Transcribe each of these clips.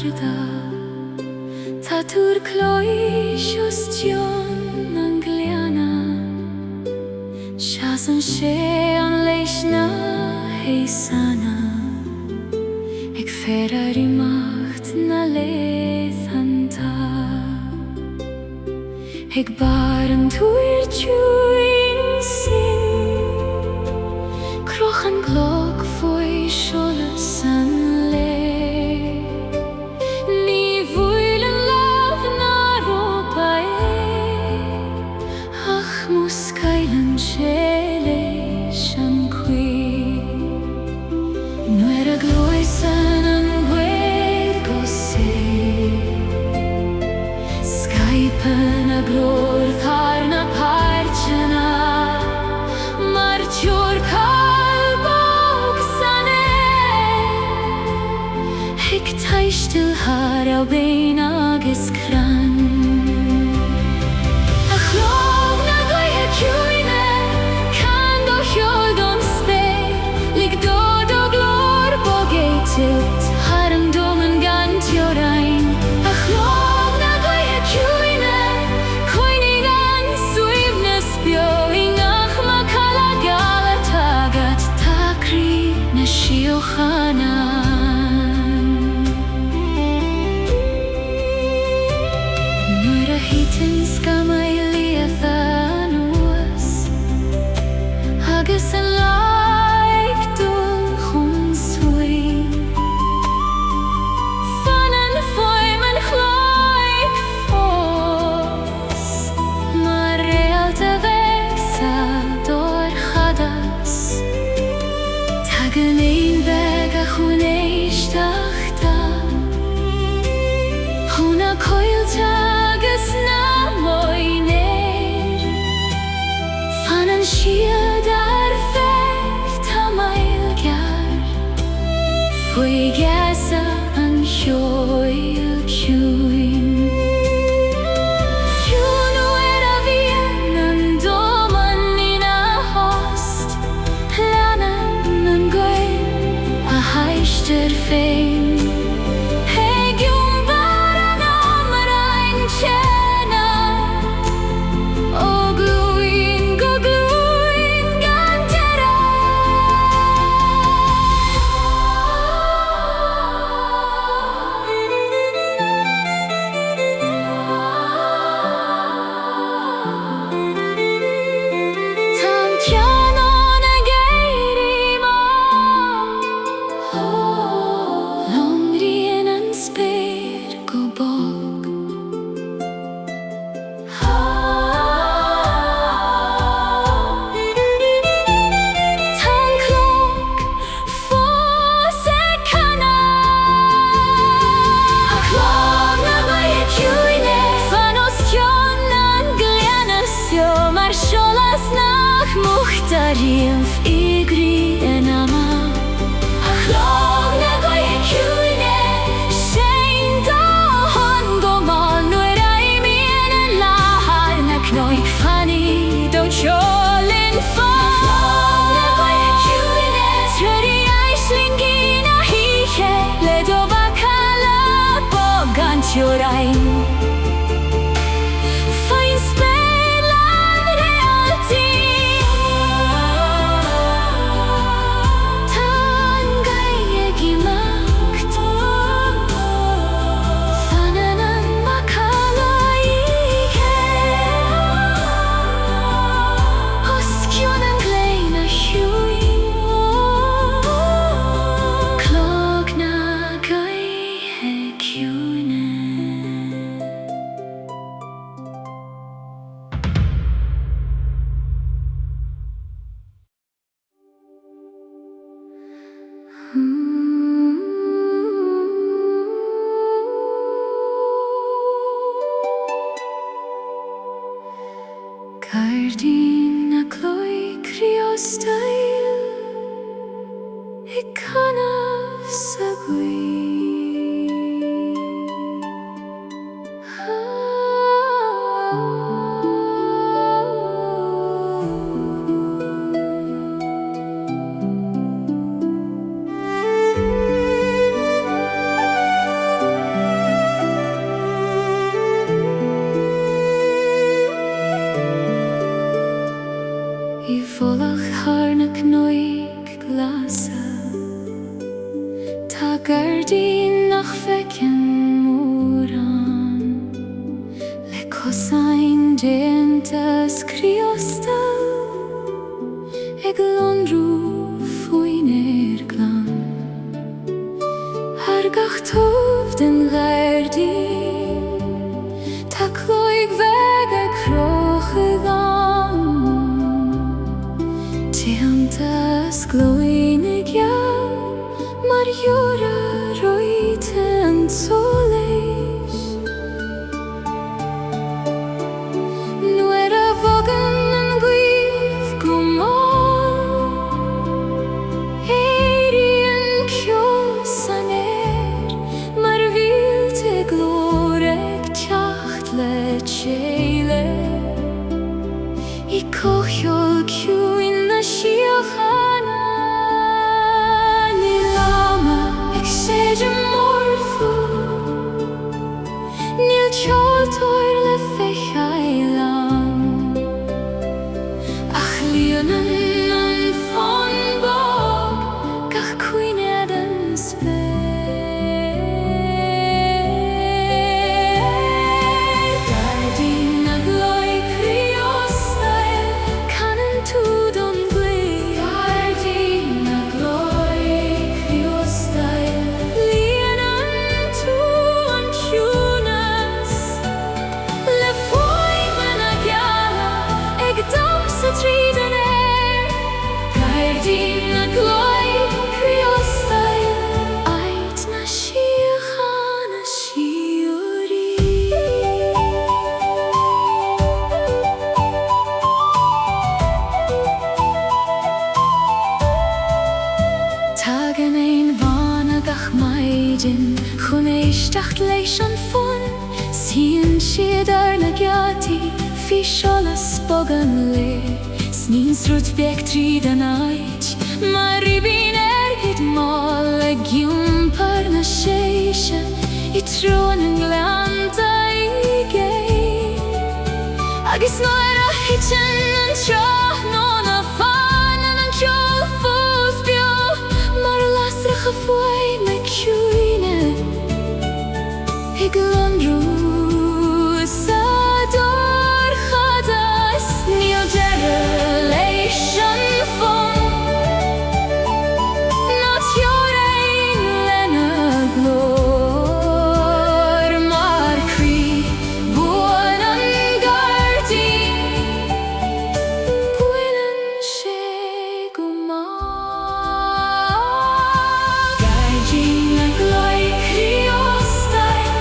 barda ta tur clois ostion angliana Shasan she an leishna heisana Ik ferar I macht na lethanna Ik bar an tuair tjuin sin Croch an Clog Faoi Sholas an le Ní bhuail an láv na ropa Ach muscailan sé leis an cuir Nuair a glóisan an bhuail go sé Skypan a glór thar na páirtena Mar tiúr calbog san Hic taistil har au bein agus crann A chlog na Gaoithe Ciúine Can do heol don spéir Lig dod o glór bog tilt Har an domen gan tiorain A chlog na Gaoithe Ciúine Coinnig an suimnes bioing Ach ma cala gala tagat Takri na siochannan Nuair a hitin scamailiatha an uas Agus an laig dul chun suin Fan an foim an chloig fós Mar Réalta vegsa dor chadas Tag an ein veg a chun éisteachta Chun a coilte agus na moinéir Fan an siad ar veg tá mailgear Faoi gheasa an heoil ciúin Fuinneoga a bhíonn an doman ina host Leanan an gcuin a Aistear féin Hegiún bar an amrain tena O glúin go glúin gan dera Tam ceann a Gairdín Lomríonn an spéir go bog Tan Clog fós e canna A chlog na Gaoithe Ciúine Fan ostion an gliana seo Mar Sholas nach muchtaríon f'igri en ama A chlog na Gaoithe Ciúine Sein dohan go mal Nuair a imíonn an lahar na cnoig fanny do teolin fan A chlog na Gaoithe Ciúine Tredi hAislinge na híche Le do bacala bog an tiorain Fain spéil an Réaltaí Tan Gaoithe I macht Fanan an macala ige Osciún an glein a hiúin Clog na Gaoithe Ciúine Gairdín a cloig Criostail I canaf sa Gairdín nach fecin múran le cosáin déantas Criostail ag lonrú Fuinneoga glan ar gach tubh den Gairdín tá Clog bheag ag crocha gan déantas glóine geall mar jóra roite an soléis nuair a bogan an gcuimh go máil éiríonn ceol san air mar bhíolte glór ag teacht le h'Aile I cocheol Ciúine na Síochanna Níl teoltóir le feicheáileán ach líonann an fhonbog gach cuinead an spéir Gairdín na gCloig Criostail canan tú don gcaoi Gairdín na gCloig Criostail líonann tú an ciúnas le Faoi na gCeala ag damsa tríd an air Gairdín na gCloig Criostail ait na Síochanna Saoirse Tagan ein bhána gach maidin chun éisteacht leis an fun Síonn siad ar na Gaoithe fi Sholas bogan le Snín srut beag tríd an áit mar ribín Airgid máil le giúmpar na séise I trón an gleanta I gcéin agus nuair a hitin an trach nó na fánan an ceol fós beo mar lasrach a Faoi me Ciúine ag lonrú sa dorchadas níl deireadh leis an fun ná teorainn lena glór mar crí buan an Gairdín buileann sé go máil Gairdín na gCloig Criostail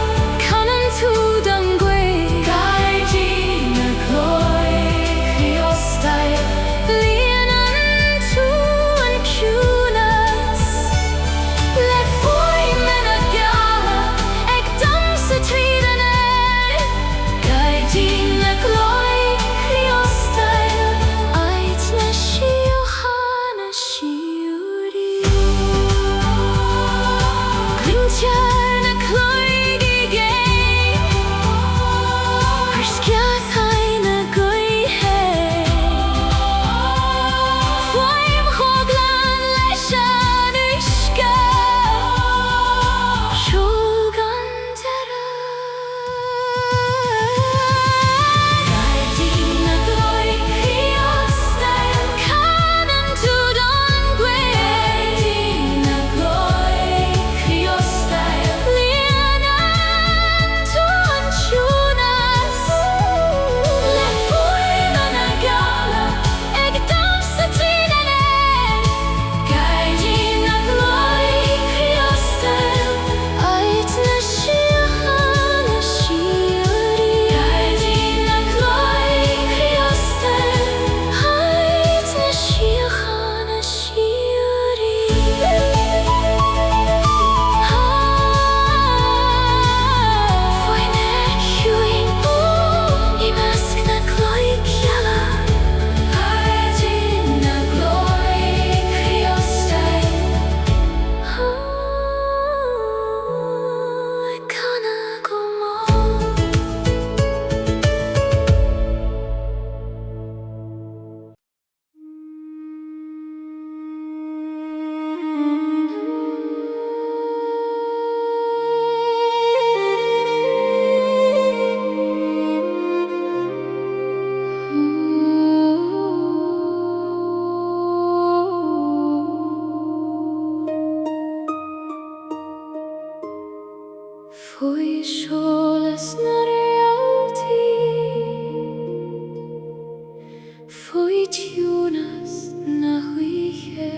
Sholas na Réaltaí, Faoi Ciúnas na Gaoithe.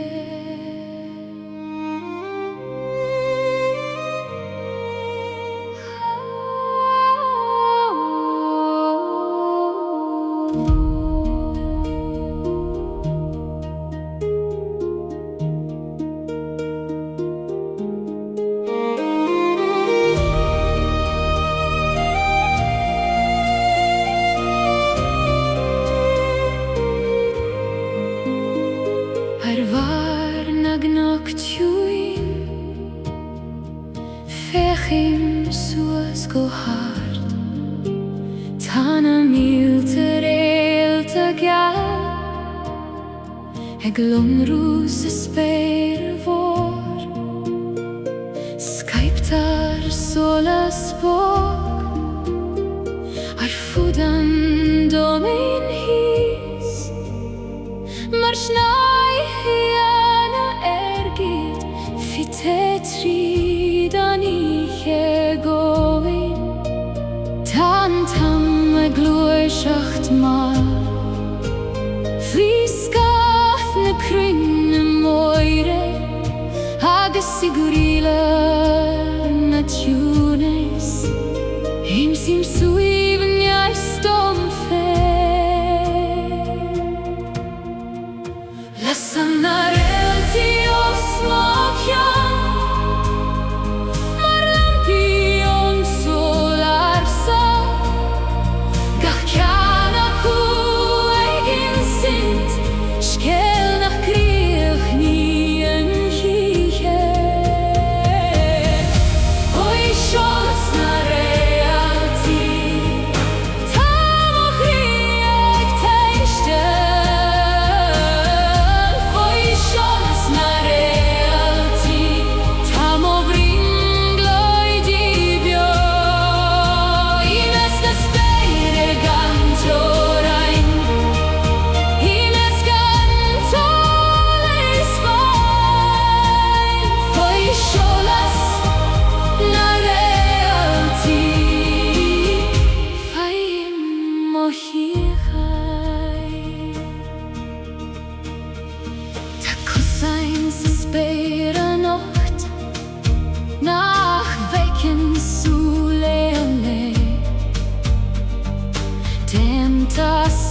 Fechim suas go hard, Tanna mílte Réalta Gael, glumrús a spéir vor, Skyptar solas bog, fudan domain hís, mar snai h'eala Airgid, fi tetri dan goin, tan tam glúiseacht mar, Fhí Scáth na crinne moire, agus Sigurila na Ciúine, sim suíban stom fair. Lasan na Réaltaí os Machjan,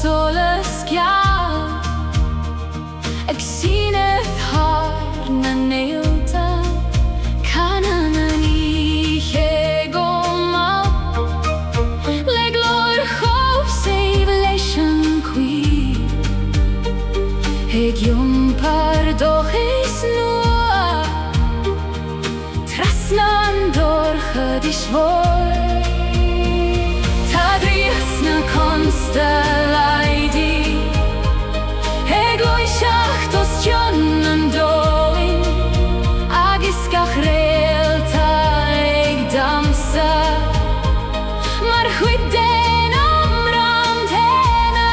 solas Gael, Celtic Harp na Réalta, Canan ní go mal, le glór chomh save leis an cuí, giumpar dochis nua, trasna an dorcha di svor, tadrias na Starlight, glúiseacht os John an doin, agus gach Réalta damsa, mar chuidén ram tena.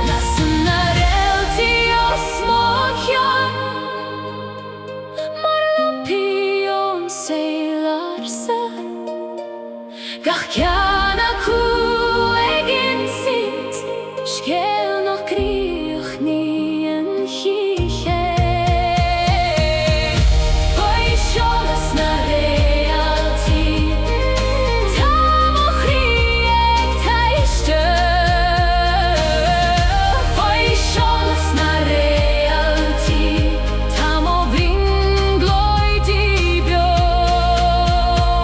Lasan na Réaltaí os Machjan, mar lampion Saoirse, gach ceanna cuaigin sint, scéal nach críoch ní an chiche. Faoi Sholas na Réaltaí, tSamhraidh Aistear. Faoi Sholas na Réaltaí, tSamhraidh glóid di bio.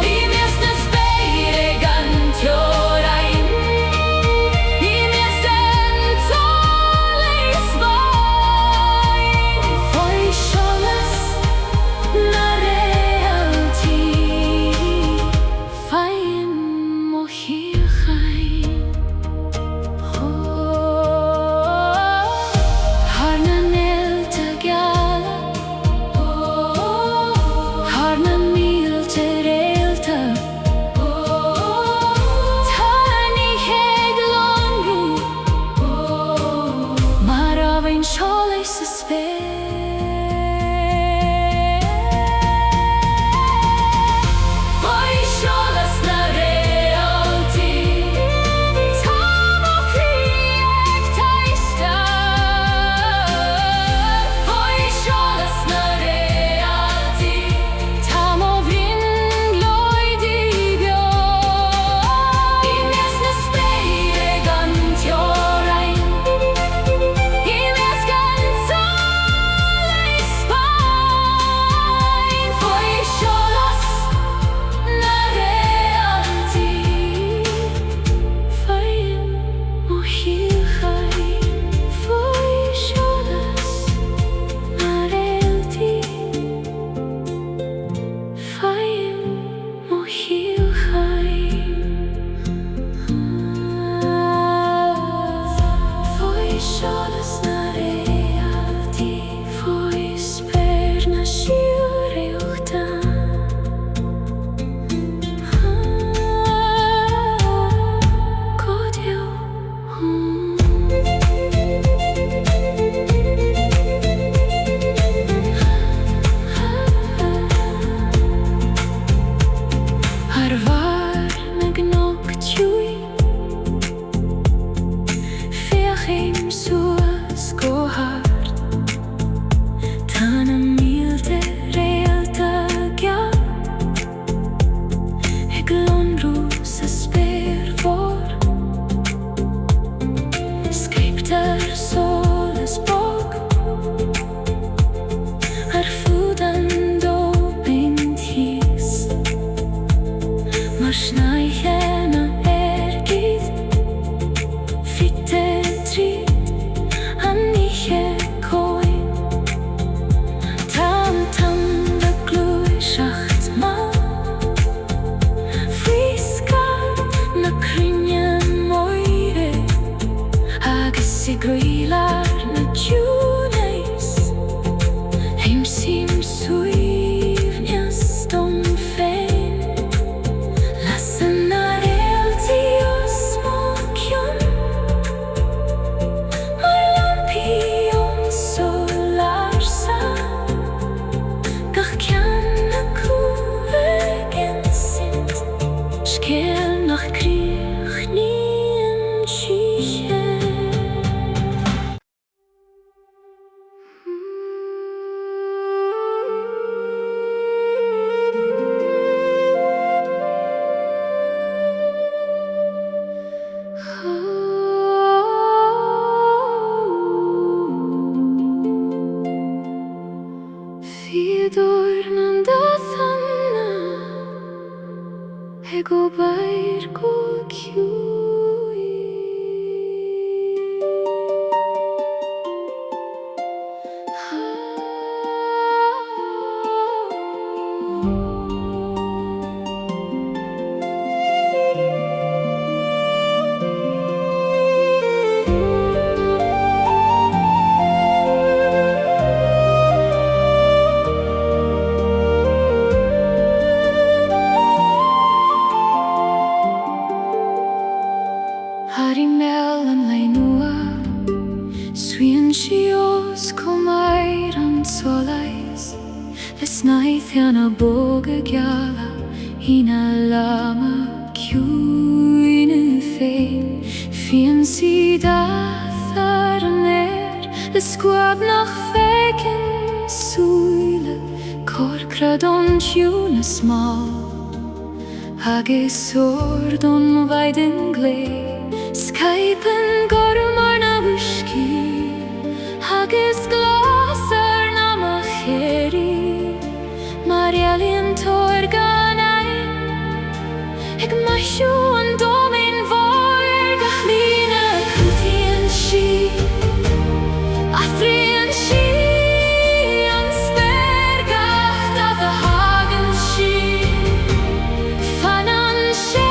Bhí mias na spéire gan Fíodóir nDathanna go bair go Ciúine. nDathanna boga Geala h'Ineala Ciúine féin Fian siad ar an le squab nach feiceann súile corcrad an tiúna smá agus sword an bhaidin glé Skypen gormar na bhuiscí agus glas ar na machéirí Réaltaí tóir gan aim ag maisiú an dómain mhór gachlíne cútaíonn sí athraíonn sí an spergacht a bheith hagann sí fanan sé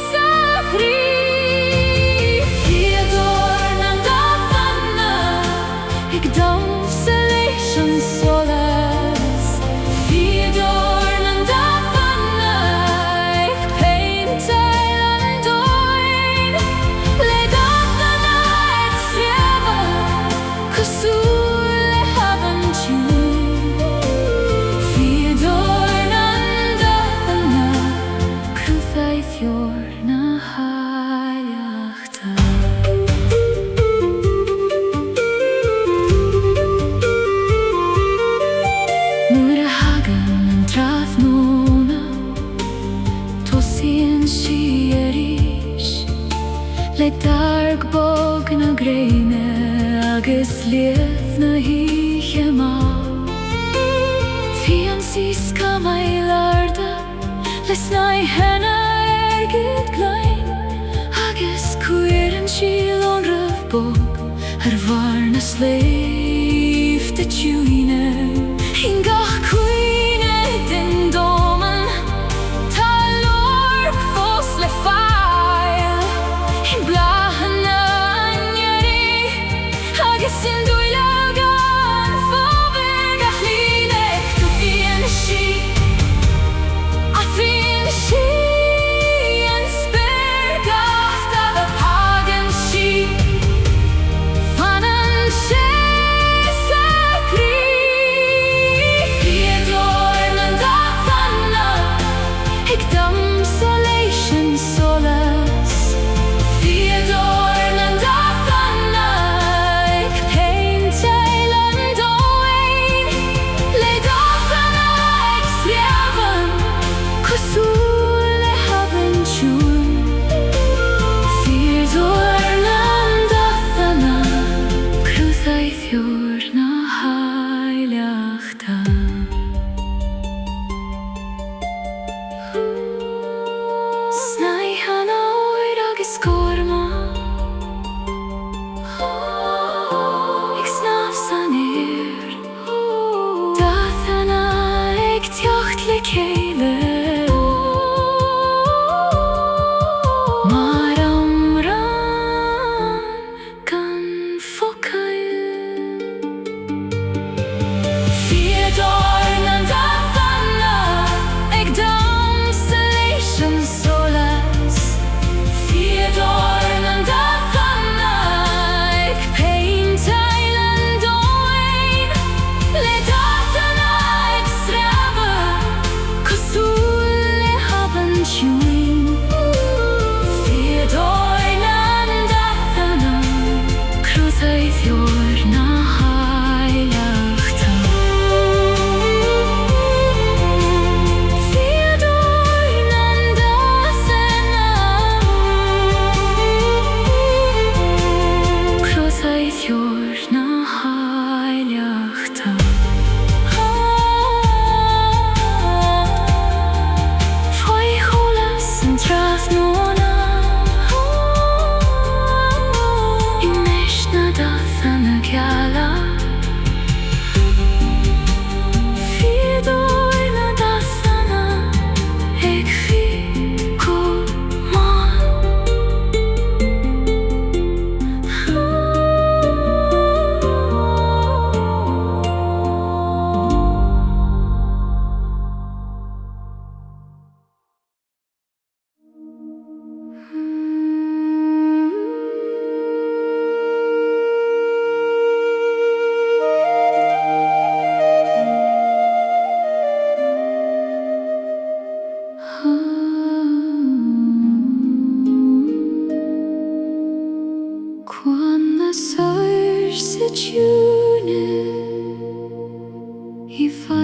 tSamhraidh Fíodóir nDathanna ag domsa leis an sola Darg bog na gréine agus liath na híche má Fian sí scamaillarda les nDathanna Airgid glein agus cuireann síl an rah bog ar bhar na sléif de Ciúine in gach cuine den dóman tá lorg fós le fáil in blahanna anjari agus in dúileag an fóbir gachlíne cútaíonn sí athraíonn sí an spergacht a bheith hagann sí fanan sé tSamhraidh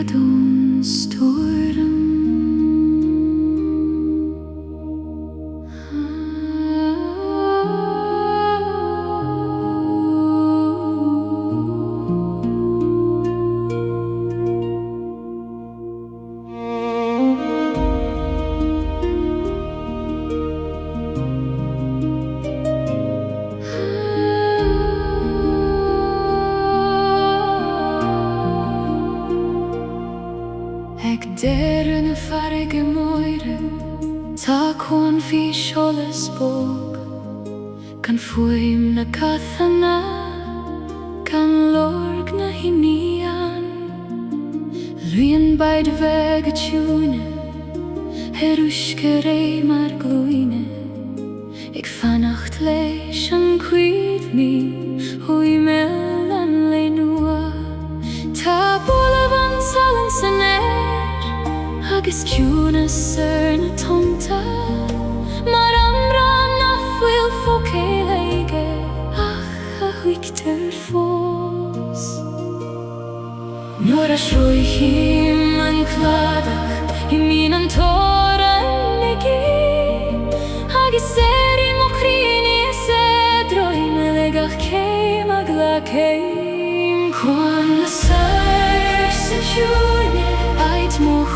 fadón storm. Deirne farige moire, tá Cuan fi Sholas bóg, gan fuim na nDathanna, gan lorg na Iníon. Luin by de veg a Ciúine, uisce mar glúine. Ik fannacht leis an cuid mi, hui mel an le nua. Tá bula van salan san agus Ciúine na tonta, mar amran na fuil fo céalaige, ach a huictar fós. Nuair a shrúithim an cladach, mín an tóran igi, agus mo chríní droime legach céim a gla céim. Cuan na Saoirse Ciúine, ait mo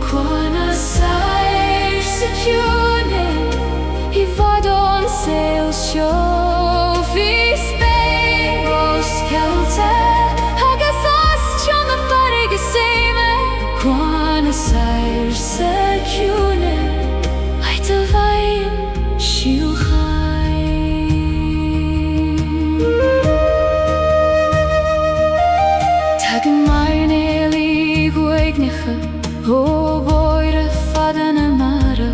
Cuan Saoirse Ciúine, I fadón sail seo fi Spain os Réalta, agus as John na farige séime. Cuan Saoirse Ciúine, ait a bhaim siúchaim. Tag marnéalaí ghaignecha, ó bóire fadan amara,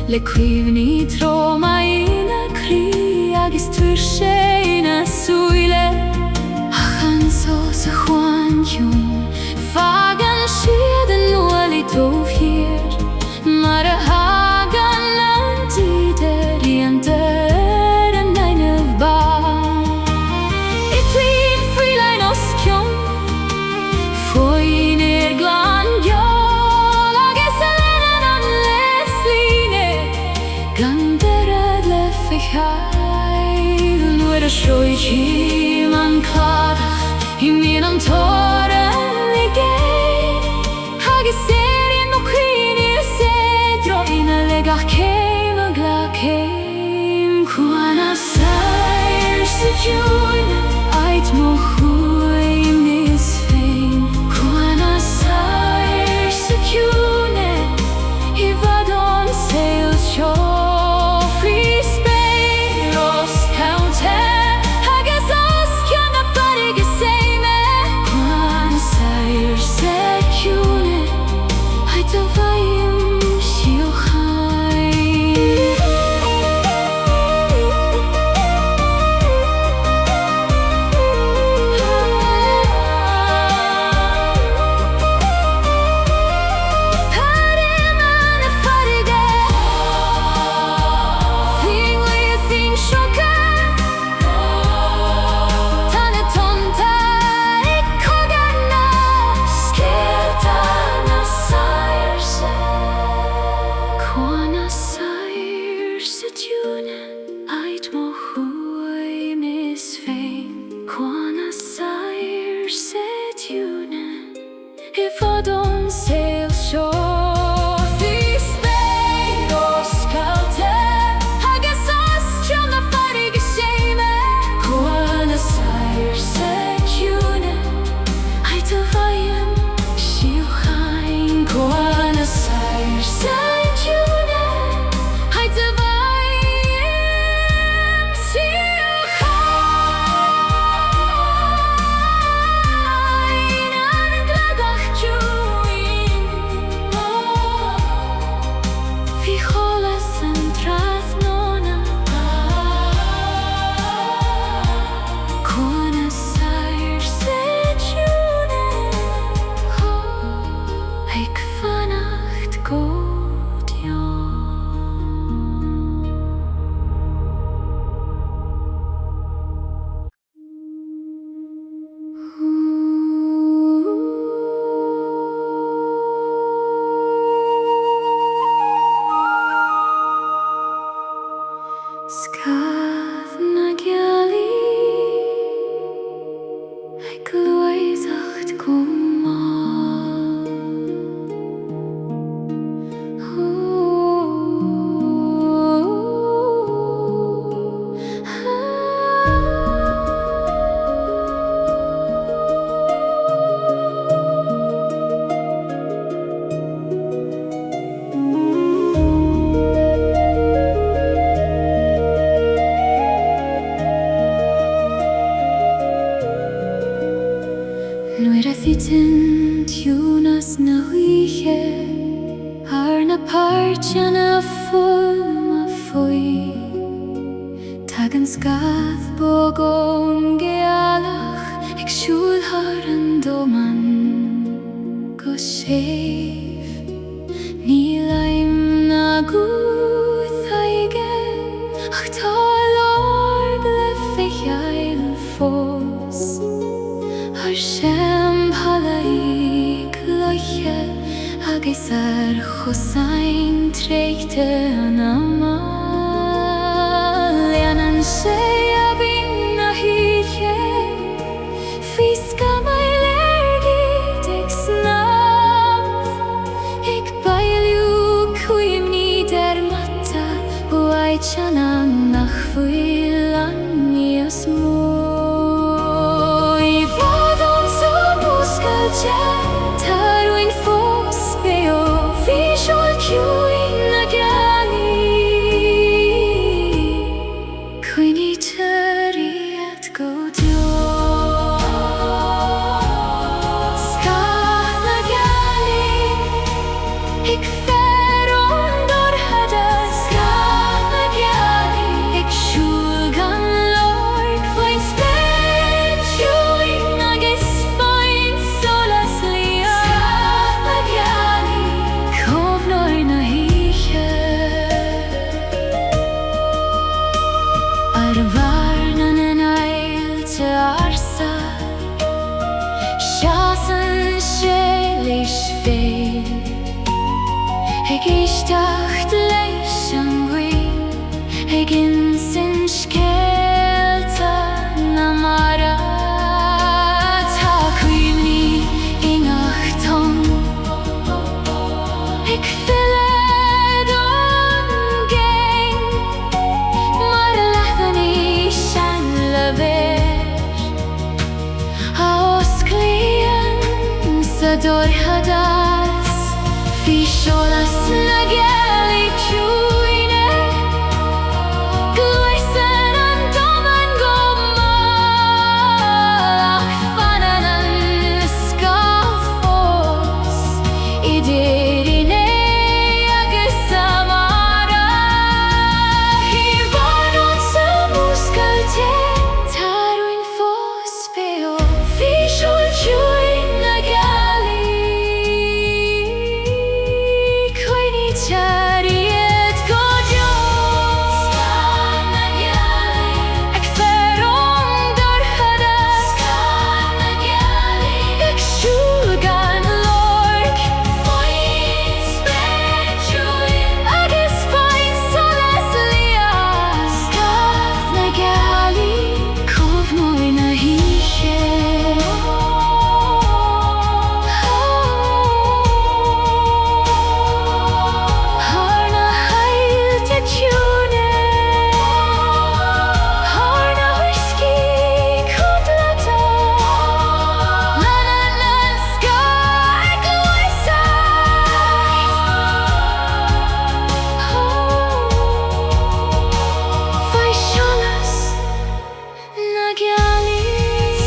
le cuimhní tro maína crí agus tuair sé na súile. Ach an sós a Juan fagan siad an nualaí dómhír, mar a hagan an díde riantar an nainmh ba. I tlín friúlainn os Ciúin, Fuin glán geol agus an le slíne, gan derad le fichaid. Nuair a shrúithim an cladach, mín an tóran ige, agus mo chríní droime legach céim a gla céim. Cuan Saoirse Ciúine, ait mo chuaim níos féin. Cuan Saoirse Ciúine, I fadón sail seo fi Spain os Réalta, agus as Ciúin na farige séime. Cuan Saoirse Ciúine, ait a bhaim siúchaim. Nuair a fitin tiúnas na huiche ar na páirte na fulma Faoi Tag an Scáth bogón Gealach ag siúlthar an dóman go séif Ní laim na Gaoithe ach tá Lord le feicheil fós Ar sem halaí cloiche agus ar chosain tréchte an amal Leanan sé a bhín na híche Físca mai Airgid ag snaf Ag bailiú cuimní der mata Buaid seanam nach fuil an níos mó I bhádón sa búscailte Tarúin fós beo Bhíseol Ciúine na Gealaí Cuine tariad go deo Scáth na Gealaí Ag fearún dorthada Scáth na Gealaí Ag siúl gan Lord Faoin spéisiúin agus faoin solas lia Scáth na Gealaí Comhnóir na híche Ar bharnan in Ailte arsa Seasan sé leis féin Ag isteacht leis an ghuin Ag insin scéalta na mara Tá cuimní ingachton Ag filled an géin Mar leathaní sean le béir A osclaíonn sa dorthadas Bhí Sholas na Gealaí Ciúine Gleisan an doman go mal Ach fanan an Scáth fós I d'idirine agus tSamhraidh I bhádón sa búscailte Tarúin fós beo Bhíseol Ciúine na Gealaí Cuine tariad go deo Scáth na Gealaí Ag fearún dorthada Scáth na Gealaí Ag siúl gan Lord Faoin spéisiúin agus faoin solas lia Scáth na Gealaí Comhnóir na híche Har na hailte Ciúine Har na huiscí cúdlata Leanan an Scáth ag Faoi Sholas na Gealaí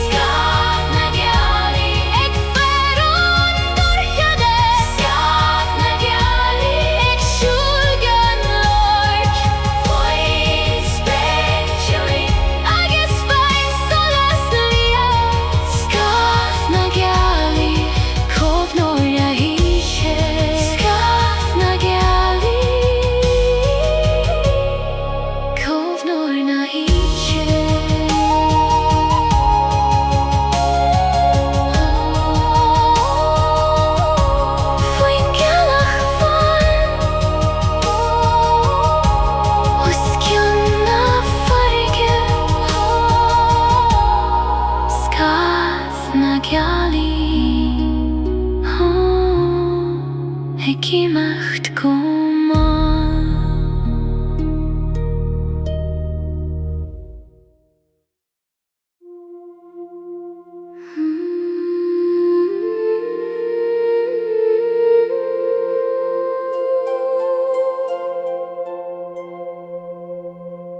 Scáth na Gealaí Ag fearún dorthada Scáth na Gealaí Ag siúl gan Lord Faoin spéisiúin agus faoin solas lia Scáth na Gealaí Comhnóir na híche Scáth na Gealaí Comhnóir na híche Faoin Gealach fan Osciún na farige Scáth na Gealaí Ag imeacht go maith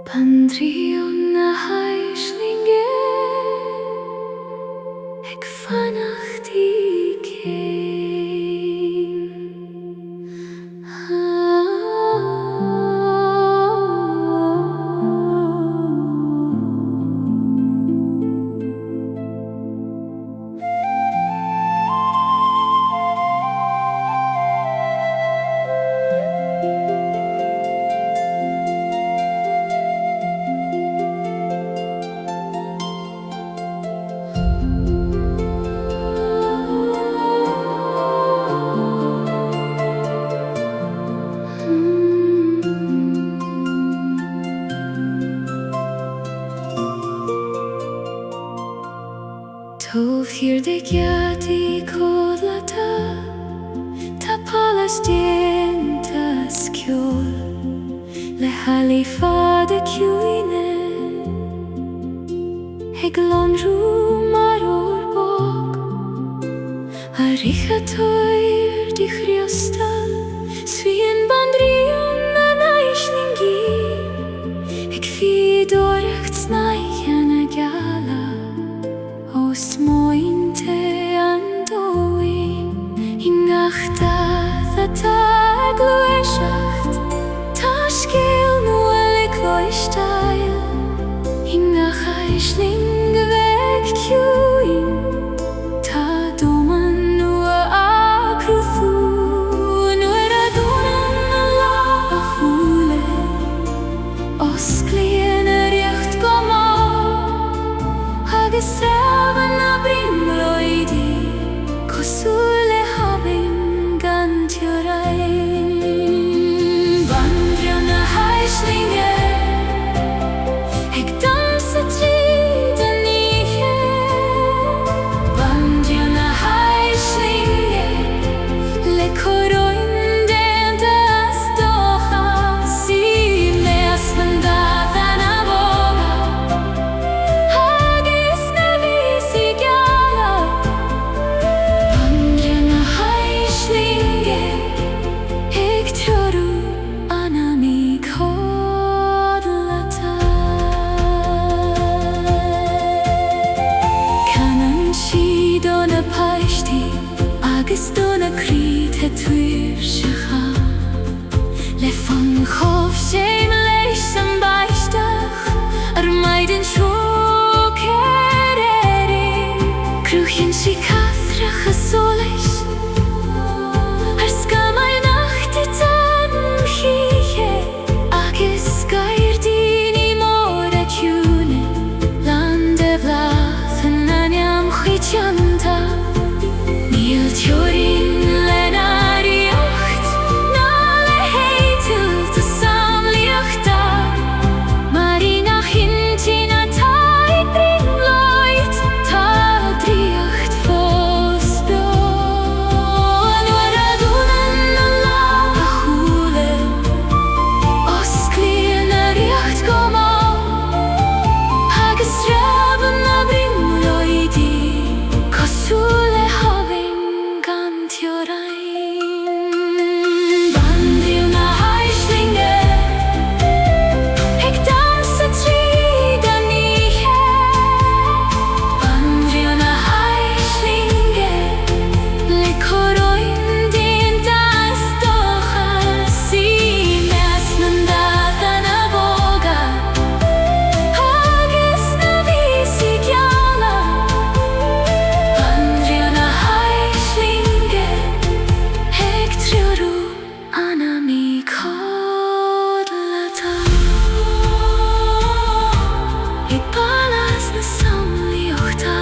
Banríon na hAislinge ag fannach í códlata tá palastínta sciol le halí fada Ciúine ag lonrú mar o'r bog a Réaltaí di Criostail Svín Banríon an hAislinge ag Fíodóir na Geala os mointe an dóin I ngachta tá gluaiseacht tá scéal nuail I Criostail I ngach hAislinge bheith Ciúine tá dóman nua a cruthú nuair a dúnan na lá a chúla os cliain a riocht go agus sreabhan na brimróidí cosúla habin gan tSamhraidh Banríon na hAislinge ag damsa tríd a nithe Banríon na hAislinge le córóin déanta astócha sí meas nDathanna bóga agus na vísi Geala Banríon na hAislinge ag teorú anna mí códlata Canan siad ó na páistí agus do na críthe tuairsecha le fan chomh séim leis an baisteach ar maidin seo Cruchin si cathrach a solis ar scamal nachta tan chiche agus Gairdín I mór a Ciúine land a bhlathan a neam chuitianta Níl teorin le na riocht ná le héitil tSamhraidh mar I nach hintin a tá ag brimlóid tá dríocht fós beag nuair a dúnan na lá a chúla os cliain a riocht go agus sreabhan na brimlóidí cosúla habin gan tSamhraidh Banríon na hAislinge ag damsa tríd a nithe Banríon na hAislinge le córóin déanta astócha sí meas nDathanna bóga agus na vísi Geala Banríon na hAislinge ag teorú anna mí códlata I balas na samhraidhta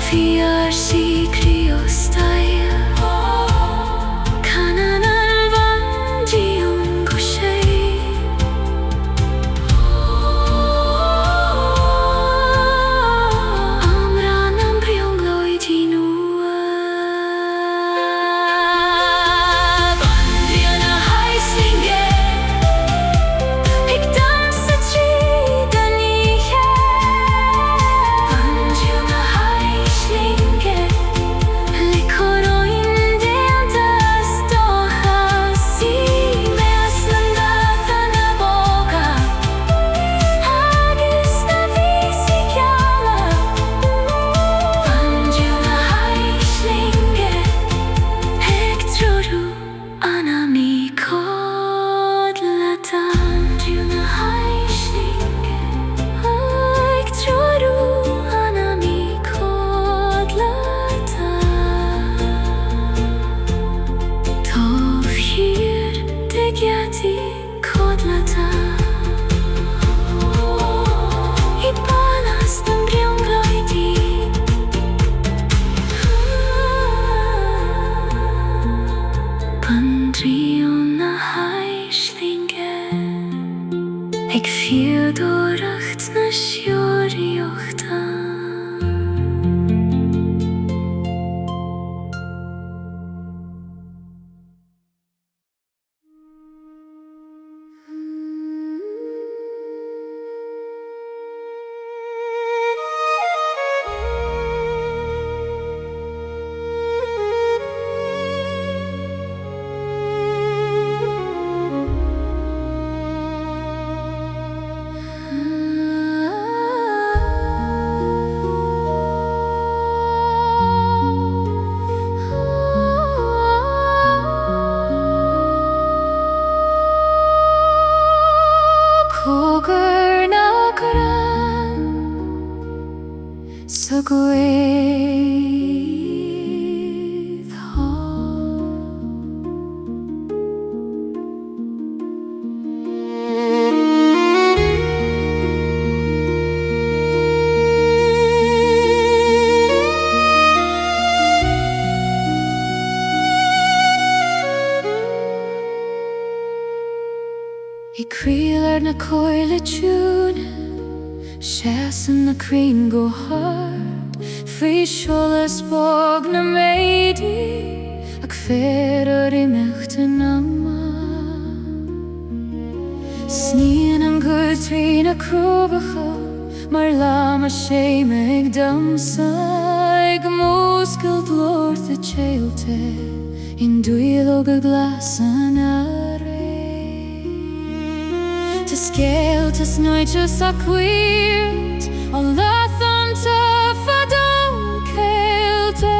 Saoirse Criostail Canan an Banríon go sé Amran an briongloidí nua Banríon na hAislinge ag damsa tríd a nithe Banríon na hAislinge le córóin déanta astócha sí meas nDathanna bóga agus na vísi Geala Banríon na hAislinge ag teorú anna mí códlata Banríon na hAislinge ag teorú anna mí códlata Tómh hir de Gaoithe códlata I balas na briongloidí Banríon na hAislinge ag Fíodóir na seoireachta Crealar na coile Ciúine, Seasan na Crean go hard, Faoi Sholas bog na méidi, Ag Fíodóir imeachta na ma. Snían an gúiltrí na crúbacha, Mar lama sé meag damsa, Ag móscailt Lord the Réalta, In dúil go glasan Scale to snoiches a queert on nDathanna fadon Caelte.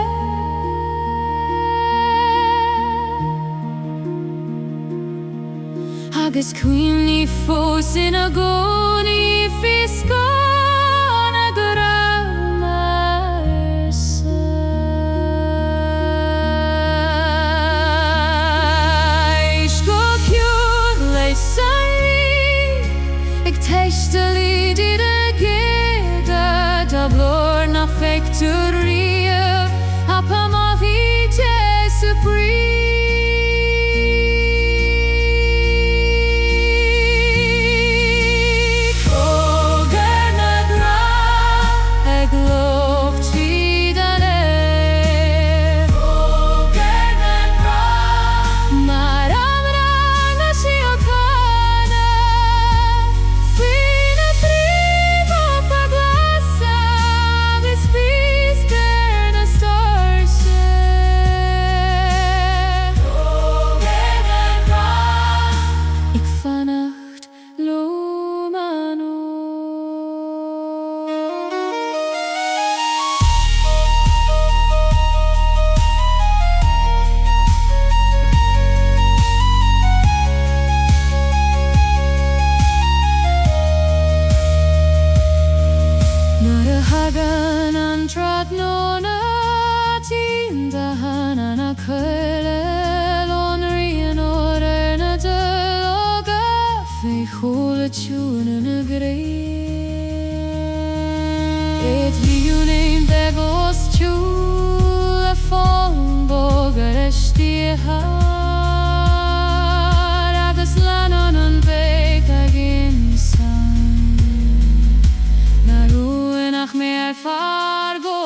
Agus Ciúine fós in a gcónaí fiscán a Airgid. Go ciúin leis hAislinge did a geda da blor na factoria a pamavite supri Cogar na gra ag loch trídane Cogar na gra maramra na siocana nDathanna na coile Banríon na dulóga Faoi chola Ciúine na gréir Iníon begos tiúil a fón bógar Aistear agus leanan an bhéic a ginsan Na ruúinach mé far go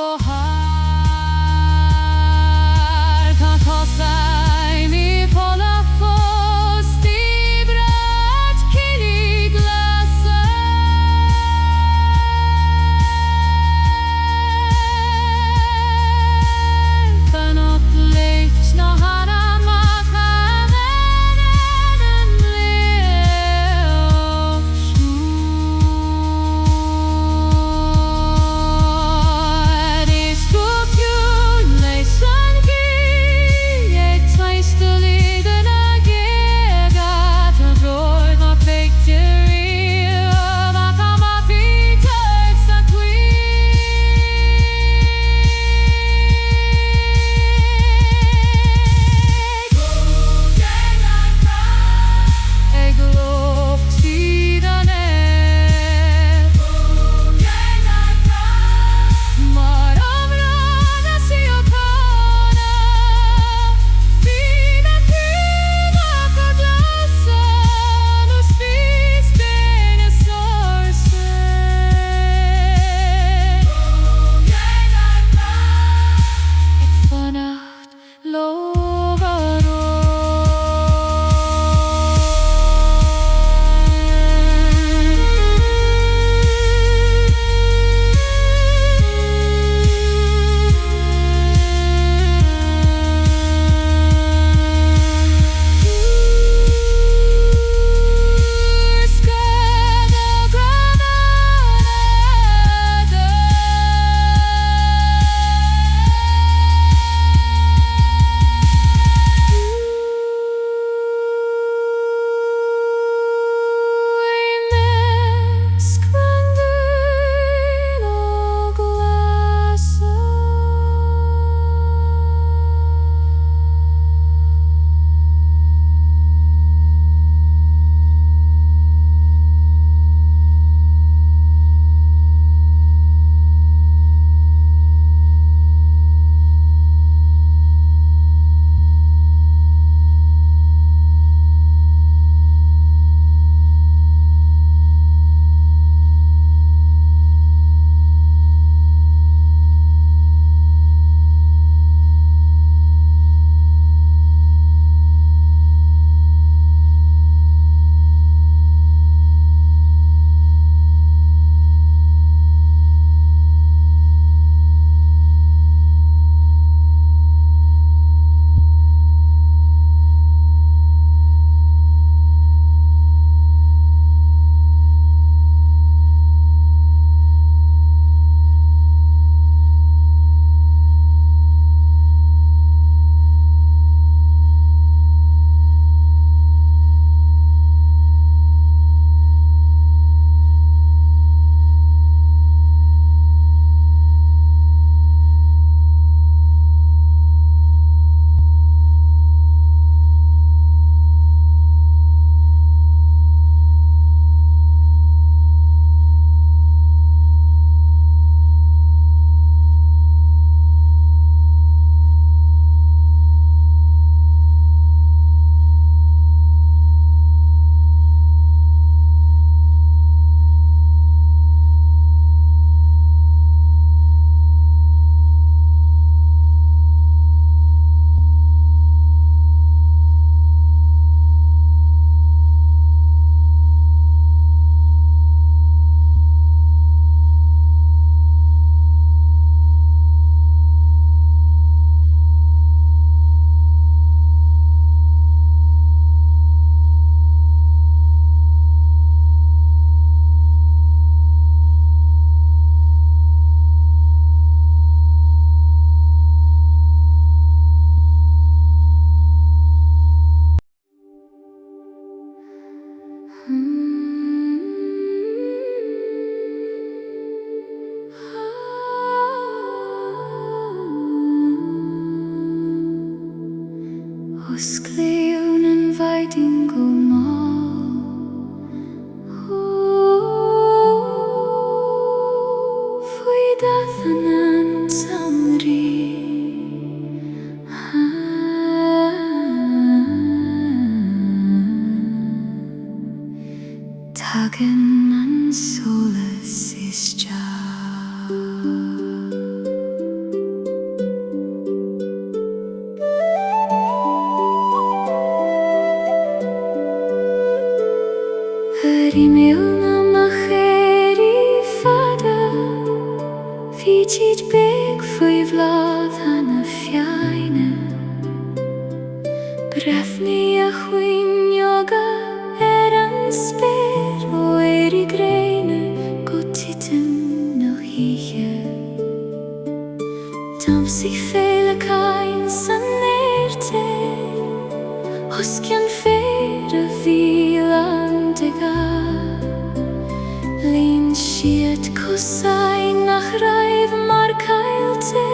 Oscleon inviting go Ndathanna tSamhraidh Tagan and Sholas is Fídíd big faoi bhláthana Fiúine Brefni a Fuinneoga an spéir ó Airgid go titim no híe Tamsaí féileáin san Airgid Oscian fér a h'Aola an Lín siad cosáin nach raibh mar Gaoithe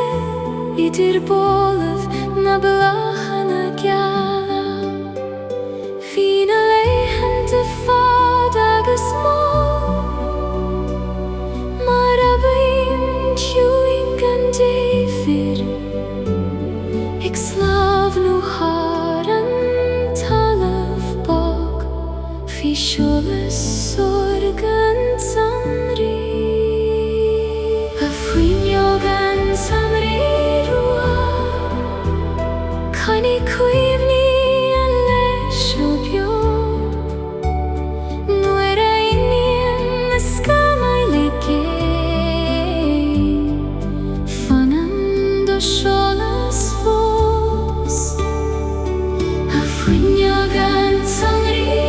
Idir bólamh na blachana Geala Bhín a léithan de fad agus mó Mar a bhíon Ciúine gan David Ag slábhnú thar an talamh bog Bhí Sholas gan tSamhraidh a Fuinneoga an tSamhraidh Cainní cuimhní an leis ó beo Nuair a Iníon na Scáth Fanam do Sholas fós a Fuinneoga an tSamhraidh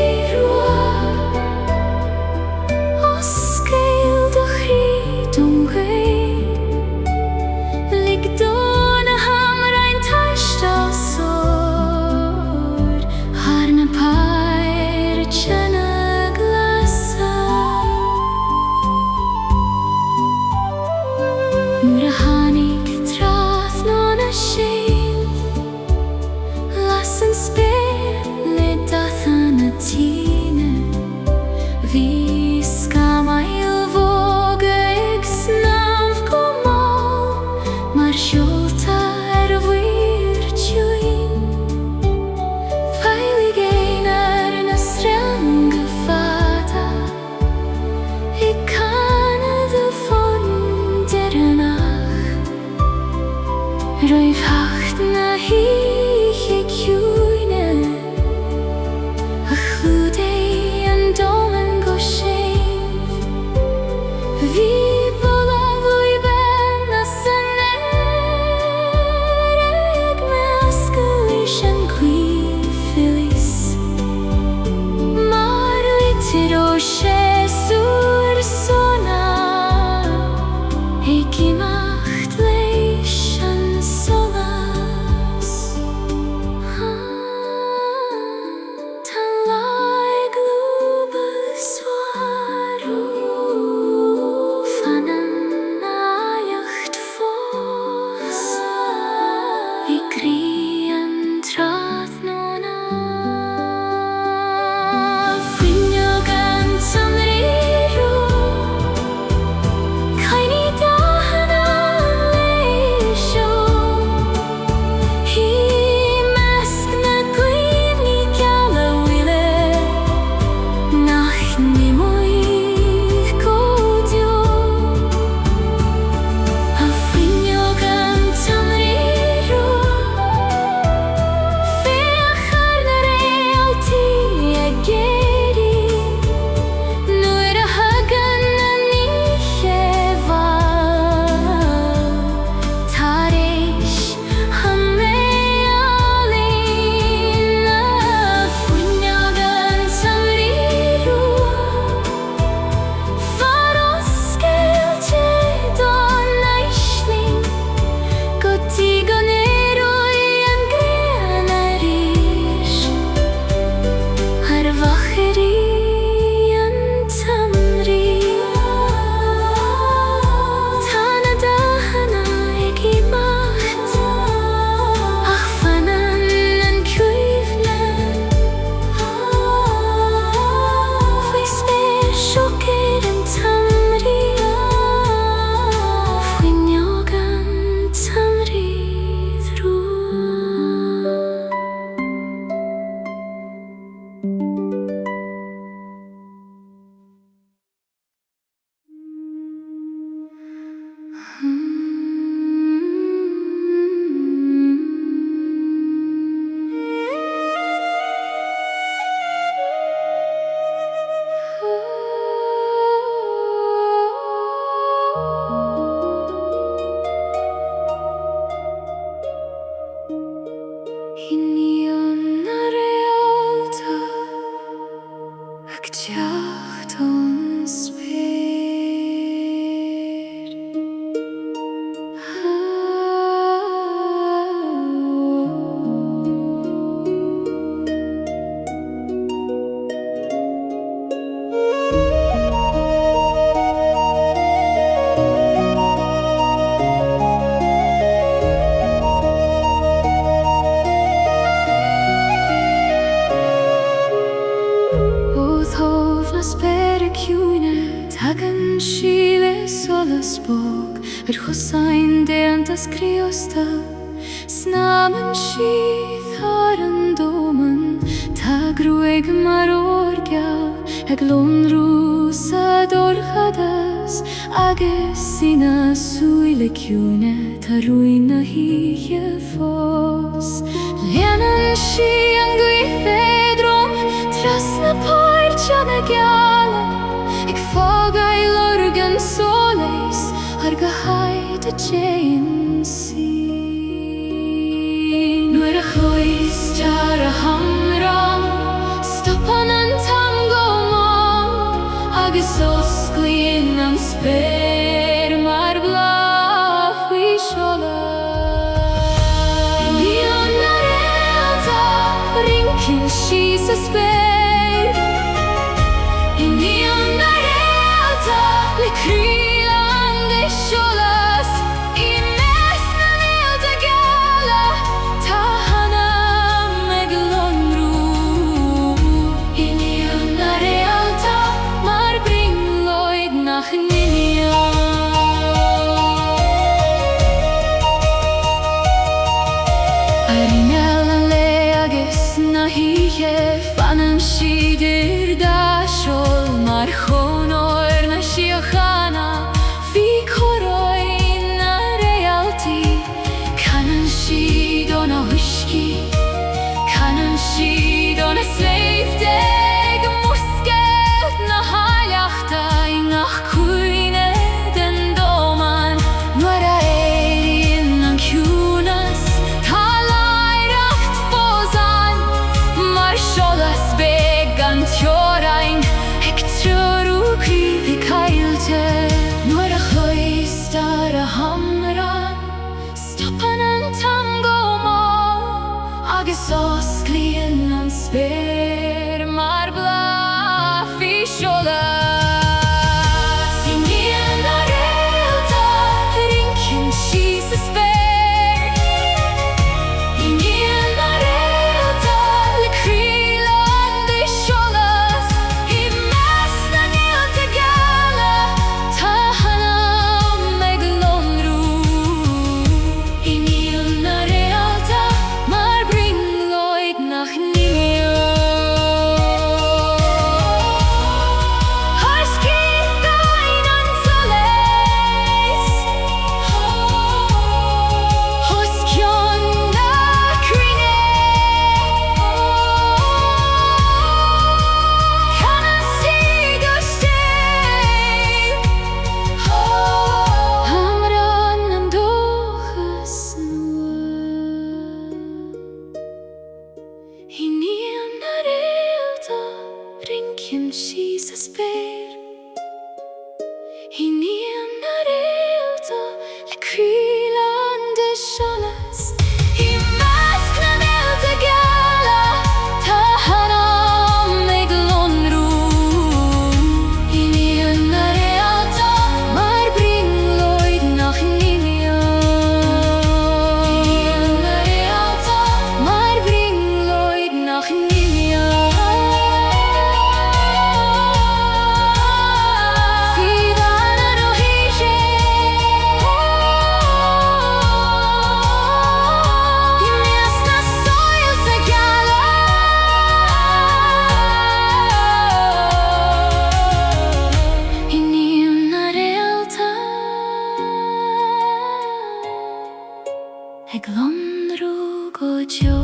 Solas bóg chusáin déantas Criostail snaman siad ar an dóman tá gruig mar orgeal ag lonrú sa dorchadas agus ina súile Ciúine tá ruin na híe fós leanan si an Gaoithe drom tras na páirte na Geala ag fágail organ soléis ar go haid a déan sí nuair a chóistear a hamrán stopan an tango má agus osclaíonn an spéir mar bla faoi Sholas Iníon na Réalta rincinn sí sa spéir Iníon na Réalta le crílan de Sholas I mes na Réalta Geala tá hanam ag lonrú Iníon na Réalta mar bringlóid nach Iníon Airgid le agus na híe fanan siidir dáisiol mar chónóir na siochanna bhí choróin na Réaltaí canan siad ó na huiscí canan siad ó na sléifdeag muscailt na haileachtaí nach Cuine den dóman nuair a éiríonn an ciúnas tá láireacht fósan mar Sholas beg an teorainn ag trúrú críomh caiilte nuair a chóistear a hamrán stopan an tango má agus osclaíonn an spéir mar bla faoi Sholas Iníon na Réalta rincinn sí sa spéir Iníon na Réalta le crílan de Sholas I mes na Réalta Geala tá hanam ag lonrú Iníon na Réalta mar bringlóid nach Iníon Scíoine an soléis Ciúin na Cuine canan siad ó stéil hamrán an dóchas nua Iníon na Réalta rincinn sí sa spéir Iníon na Réalta le crílan de Sholas I mes na Réalta Geala tá hanam ag lonrú Iníon na Réalta mar bringlóid nach Iníon Iníon na Réalta mar bringlóid nach Iníon Fíodóir ó híise I mes na Saoirse Geala Iníon na Réalta ag lonrú go deo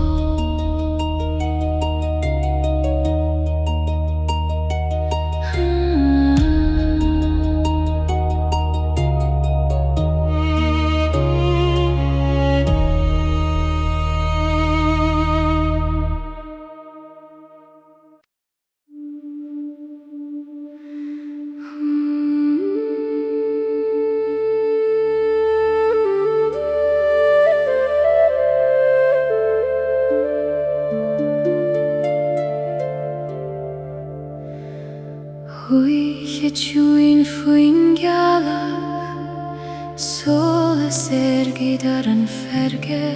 Huige Ciúine Fuinneoga Solas Airgid ar an ferge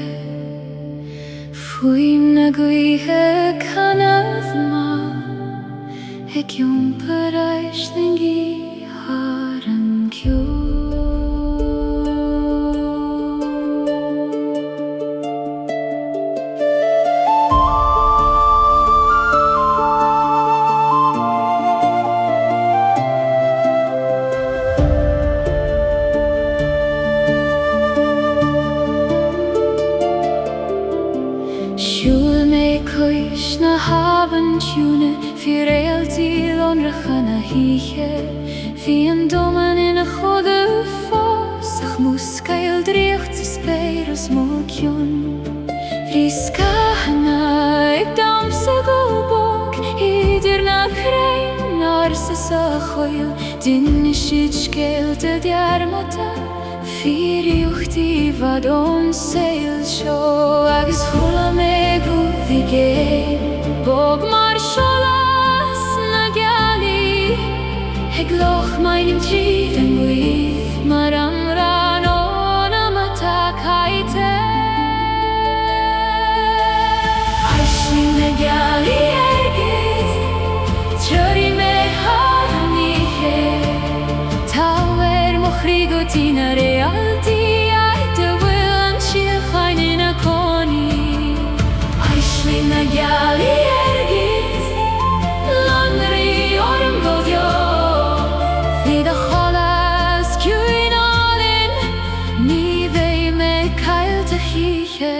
Fuoin na Gaoithe canamh má ag iompar hAislinge ar an ceol cois na haban Ciúine, fi Réaltaí nDathanna híche, fi an doman ina chodda fós, ach múscail dríocht sa spéir as mó ciúin. Fi Scáthna ag damsa go bóg, idir na crainn arsa sa choil, dinne siad scéalta dearmata, fi Réaltaí vad ón saoil seo, agus chula me Gaoithe géin, bóg mar Sholas na Gealaí, ag loch maidin tríd an buíoch, mar amran ón amata Gaoithe. Aisling na Gealaí Airgid, tuirí me haniche, táir mo chríostaí na Réaltaí, de bhfuil an síochain ina cónaí. Aisling na Gealaí Airgid, lanraí orm go deo, fi de Sholas ciúin allin, ní bheidh me cailte híche.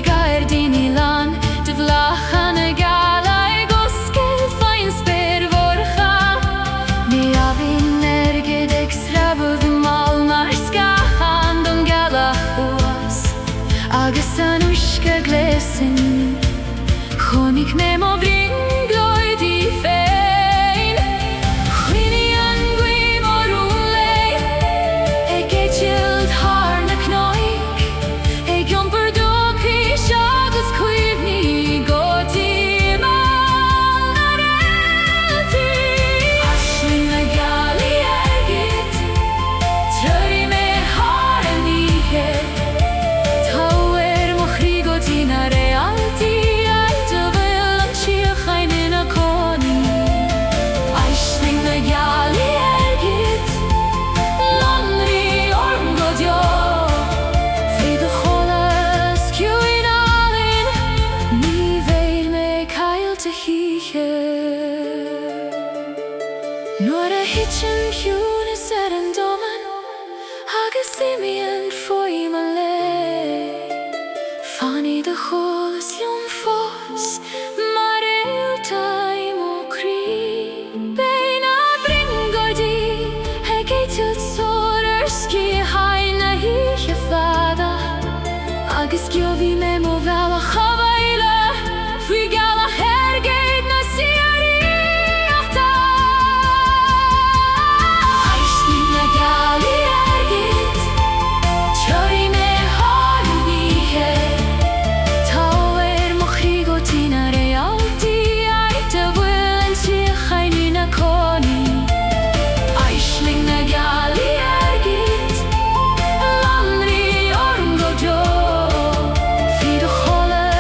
Gairdín Iníon, de bhlachan na Gealaí go scéalt faoin spéir mhórcha. Ní abhín Airgid ag sreabhadh mal mar Scáth don Gealach uas, agus an uisce gléasin, chonig me mo bhrín Gaoithe féin. Fuinneoga gui mo rúlé, ag éitilt thar na cnoig, ag iompar agus cuimhní Gaoithe mal na Réaltaí. Aisling na Gealaí Airgid, tuirí me haniche, táir mo chríostaí na Réaltaí, de bhfuil an síochain ina cónaí. Aisling na Gealaí Airgid, lanraí orm go deo, fi de Sholas ciúin allin, ní bheidh me cailte híche. Nuair a hitsin Ciúine ar an doman, agus Iníon Faoi ma lé, fannaí de Sholas liom fós, mar Réaltaí mo crí. Bein a brin Gaoithe, ag éitilt Saoirse hain na híche fada, agus giobhí me mo bhealach h'Aile, faoi Gealach Airgid na Saoirse. Aisling na Gealaí Airgid, tuirí me haniche, táir mo chríostaí na Réaltaí, de bhfuil an síochain ina cónaí. Aisling na Gealaí Airgid, lanraí orm go deo, fi de Sholas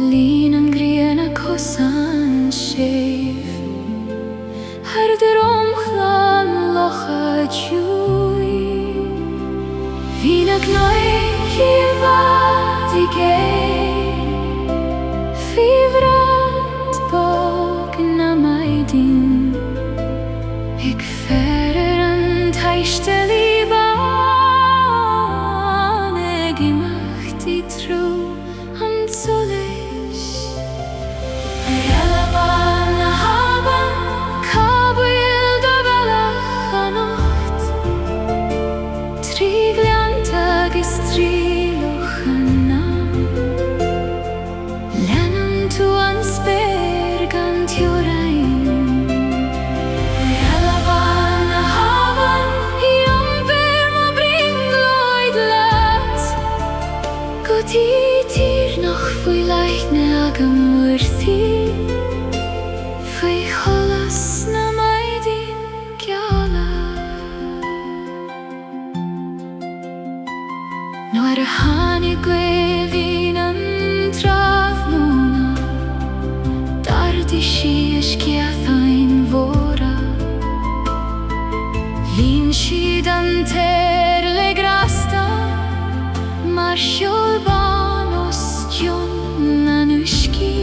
Línan gríana cosan séf Harder omchlan locha djúi Vína gnoig I vad I géir Fívrand bog na maidin Ik ferir an Aistear I ban Eg I macht I trú an solis hEala ban na haban Cabwyl do belach a nocht Trígliant agus tríloch yna Lennon tú an spyr gan tiwrain hEala ban na haban I ombyr ma bringloid let Gôt I tir noch fwy leithne ag ymwyrthi Fwy cholas na maidin Gealaí No ar y hannig gwefin yn trafnwna Dardi si Scáth ein fora Lín si dan terle grasta Mar siol ban os Jon na nuski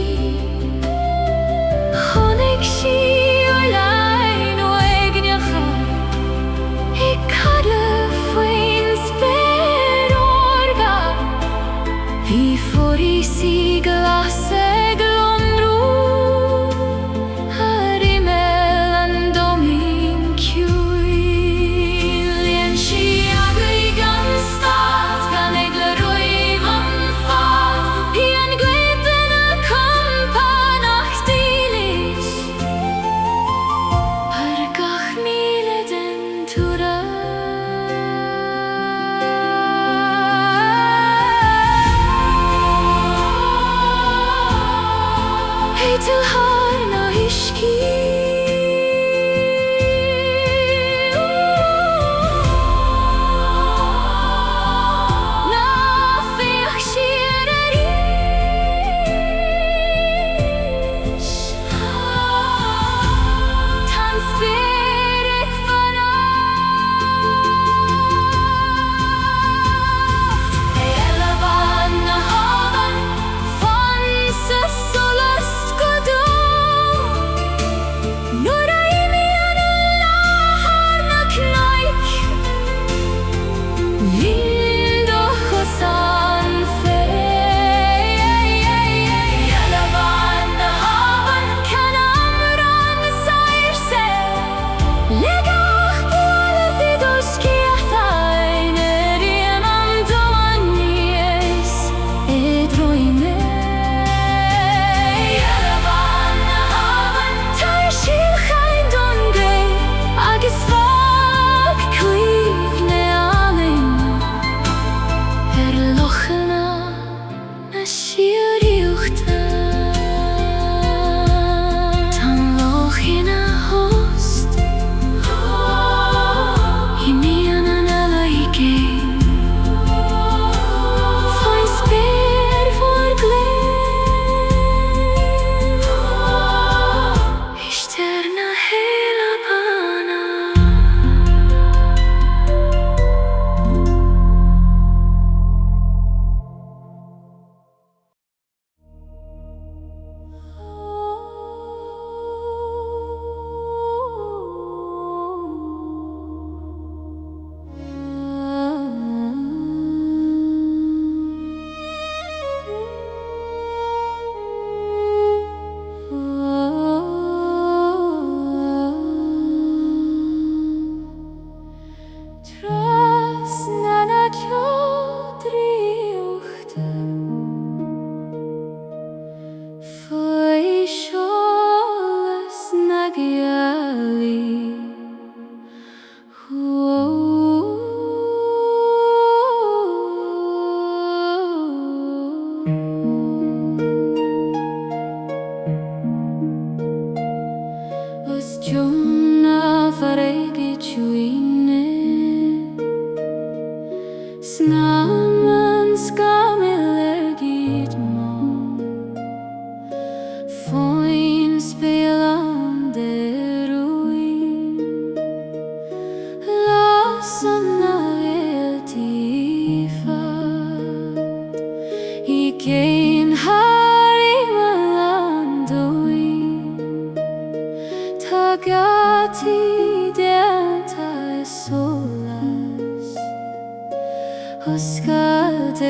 Honig si o'r lein o egnecha I cadle fwy'n sper o'r gar Fi ffwr I si glas eg londrw Ar I mel an domin ciúil Lien si agui gan stad gan egle rwyf an fad I an gweden y cwmpan a'ch dilis Ar gach mile den twra Hei til har na hiski Na fiach siar is Tan spyr ek vannacht hEala ban na haban Fan sa solast godó Nur a Iníon lahar na gCloig Lindo chosan hEala ban na haban Can amran Saoirse Legach bwalad I do Scáth ein Rian am domanies Edroime hEala ban na haban Tar silchain don grey Agus fag clíg ne alin lochna na siúriúchta Tan lochina host Iníon an hEala I géin Fain spyr for glyn Aistear na hEala banna Tras na na ciodriúchta Faoi Sholas na Gealaí Os Jona faregi Ciúine Snaman skamil Airgid mo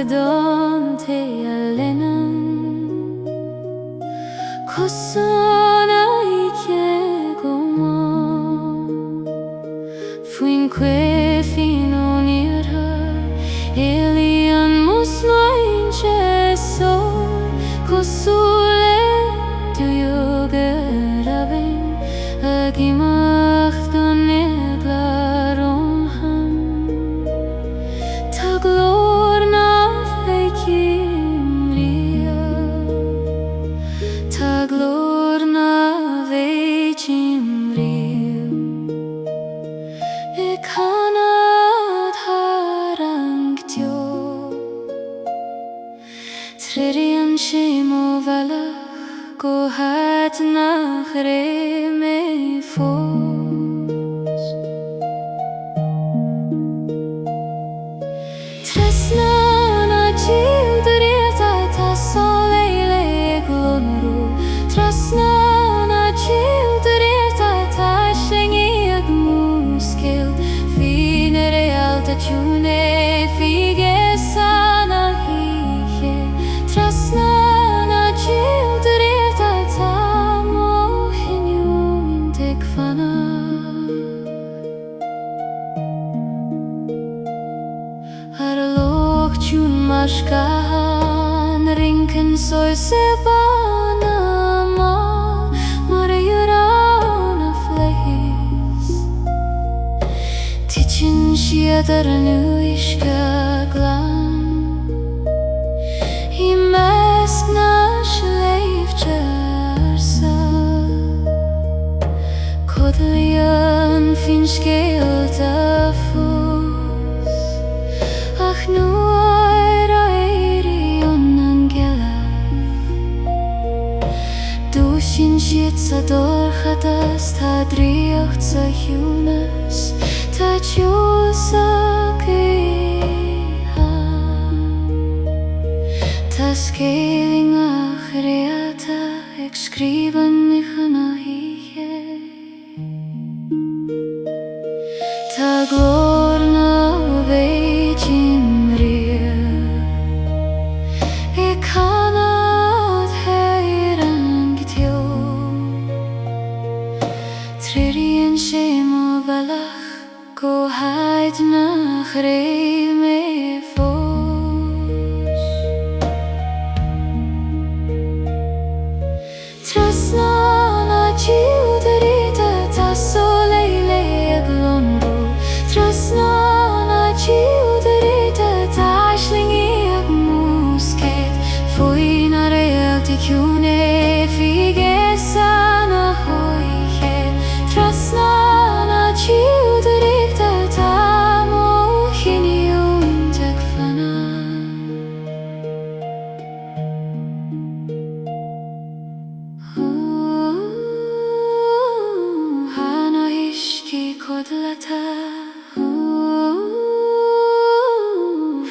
don hAislinge Cosana ike goma Fuinque Fíodóir Iníon musnain so Cosule du yogarabin Agimach don eglaron ham Ta glor na fekimria Ta glor na vechimria E canad harang tio Tríon shimo valach go hat nach me fos Tresna na Réalta ta soleile glonru Tresna na Réalta ta hAislinge ag muskil Fine Réalta Ciúine fige sana hiche Tresna na Réalta ta mo Iníon fana Ar loch tún mar Scáth rinken Saoirse bana mar yurana flehis Tichin siad ar nuishka glan I mesk na sleifjarsa Codlion fin scéalta fus Ach nuair Airíon an Gealaí Dúsin siad sa dorchadas ta dríocht sa Ciúnas Ta tiúsa Ta scaling ach Réalta ag scríban na hiche Ta glor na vechimria E canad harang tio Tríon shimo valach go hat nach me fos Tresna na Réalta ta soleile glonru Tresna na Réalta ta hAislinge ag muskil Fuinne Réalta Ciúine fige sana hoiche Tresna na Réalta ta mo Iníon fana Hana ishki kodlata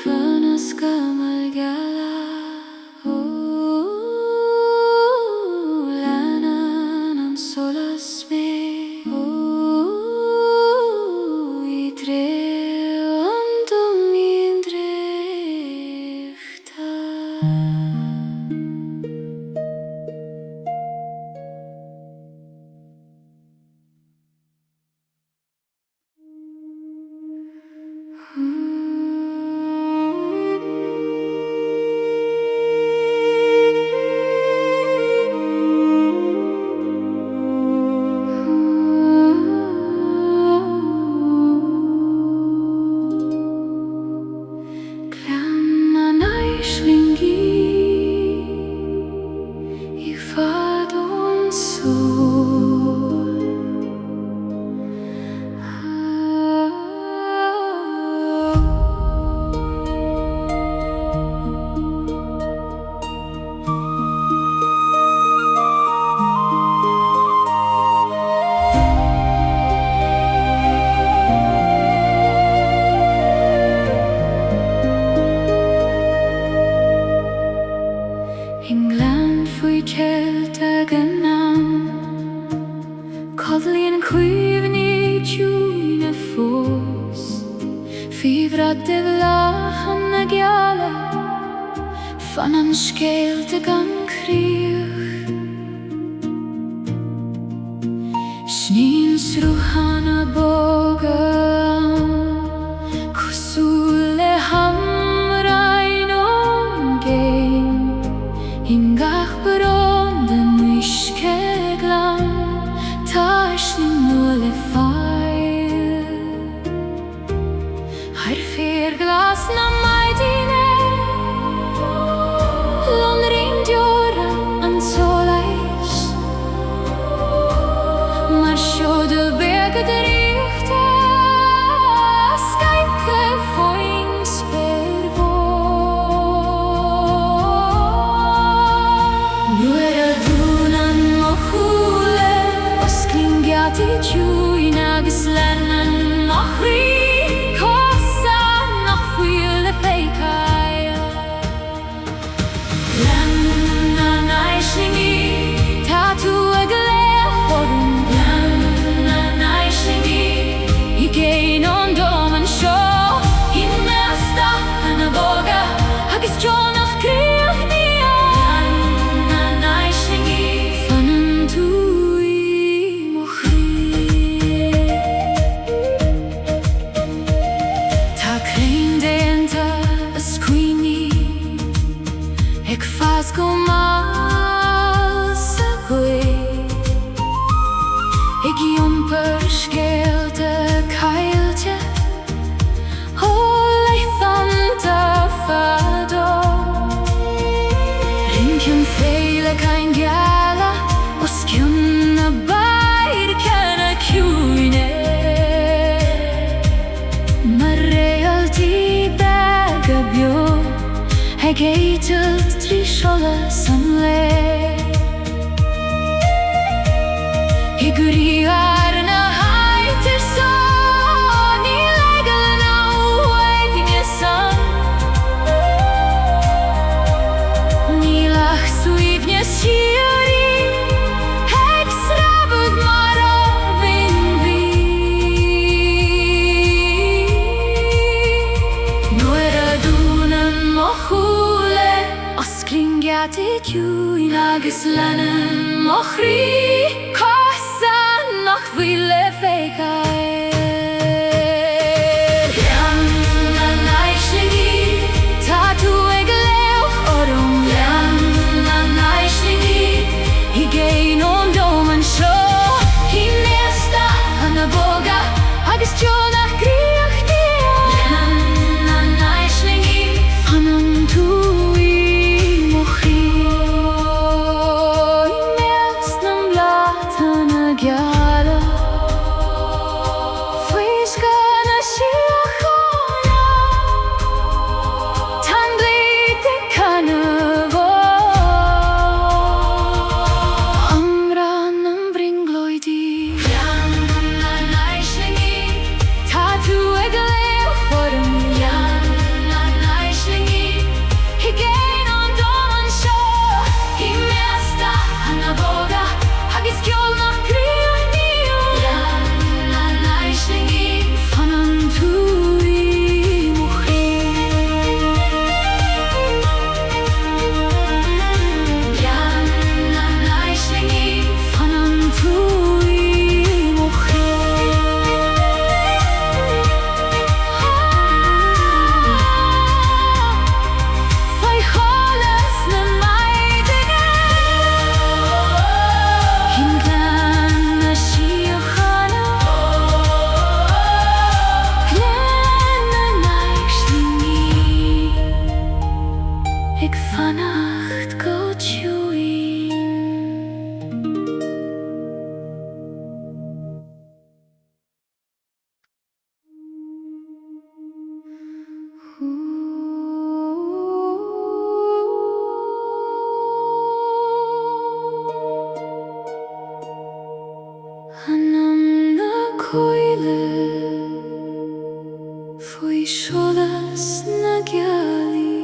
Fanas gamal gala Lana nam solas me Itre andum indrechta Clann an hAislinge I fadon sol England foi Celta ganam Codlion cuimhní Ciúine fós Fíomhra de bhlach an na Gealaí van an scéalte gan críoch. Snín srúchanna bóga cosúil le hamrainn ón géim in gach barón den uisce glan tá aislinge nua le fáil. Har fér glas na maidine lon rindjóra an sólais mar sjóðu begad ríkta skaipe foin spervó. Nu a dúnan mo chúle os clingiati Ciúine agus lenan mo chrí cosa nach fuil le fécail. Lenan Aislinge tá tú ag léchorin. Lenan Aislinge I géin ón dóm an seo I measta an a bóga agus Jonach críoch níon. Lenan Aislinge fanan tú I mo chrí. Tá crainn déanta a scuoine ag fas go máil sa gcuid ag iompar scéalte cailte ó leithan de fadó. Rincin féile cain geala os ciúin na bair cena Ciúine. Mar Réaltaí bega bio ag éitelt trí Sholas an le. I gurí ar na haitir son I legal na uaitinge san. Nílach suivne siúri ag srabud mar arbin bhí. Nuair a dúnan mo chúle os clingiati Ciúine agus lenan mo chrí cosa nach fuil le fécail. Lenan Aislinge tá tú ag léoch orm. Lenan Aislinge I géin ón dóm an seo I measta an a bóga agus Jonach críoch níon. Lenan Aislinge fanan tú I mo chrí. I meast na nDathanna geala fuisce na siachona tan blíte canabó. Amran an bringloidí. Lenan Aislinge tá tú ag léoch orm. Lenan Aislinge I géin ón dóm an seo I measta an a bóga agus Jonach críoch níon. Lenan Aislinge fanan tú I mo chrí. Lenan Aislinge fanan tú I mo chrí. Faoi Sholas na maidine in glan na siochanna. Lenan Aislinge ag fannacht go Ciúine. Anam na coile faoi Sholas na Gealaí.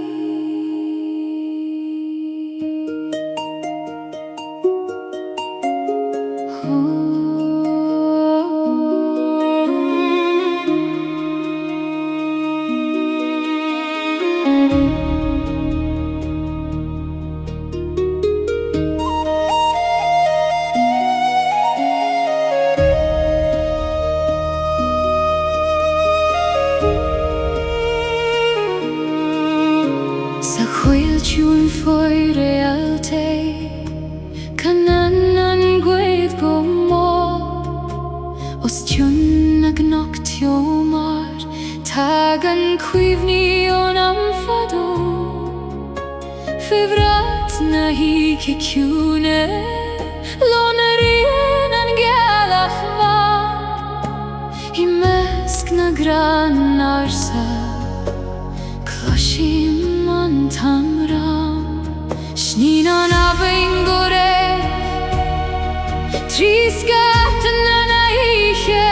tiomar tagan cuivni on am fado Fivrat na hi ke Ciúine Lonerien an Gealach va I mesk na gran arsa Closhim an tamram Snin an avin gore Scáth na ihe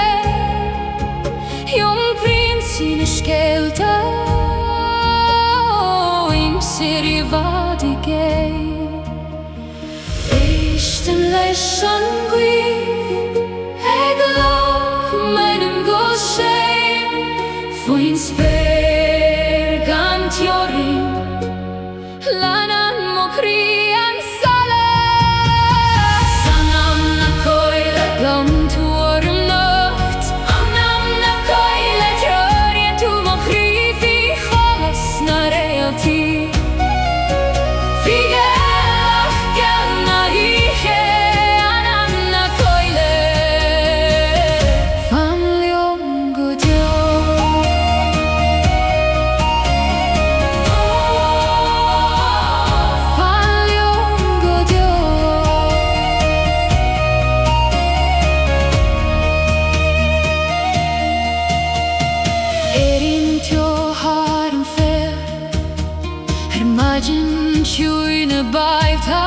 Jong prins in Réalta In siri vadige Eisten leis an guif Egloch meinem gosheim Fuin sper gant jorin Lanan mokri an sale Sanam na coile gam tuorum nacht Annam na coile trorien tu mokri fi Sholas na Réaltaí Figelach gan na ihe Annam na coile Famliom gudio Famliom gudio Erin tio har en fer Imagine Ciúine bailta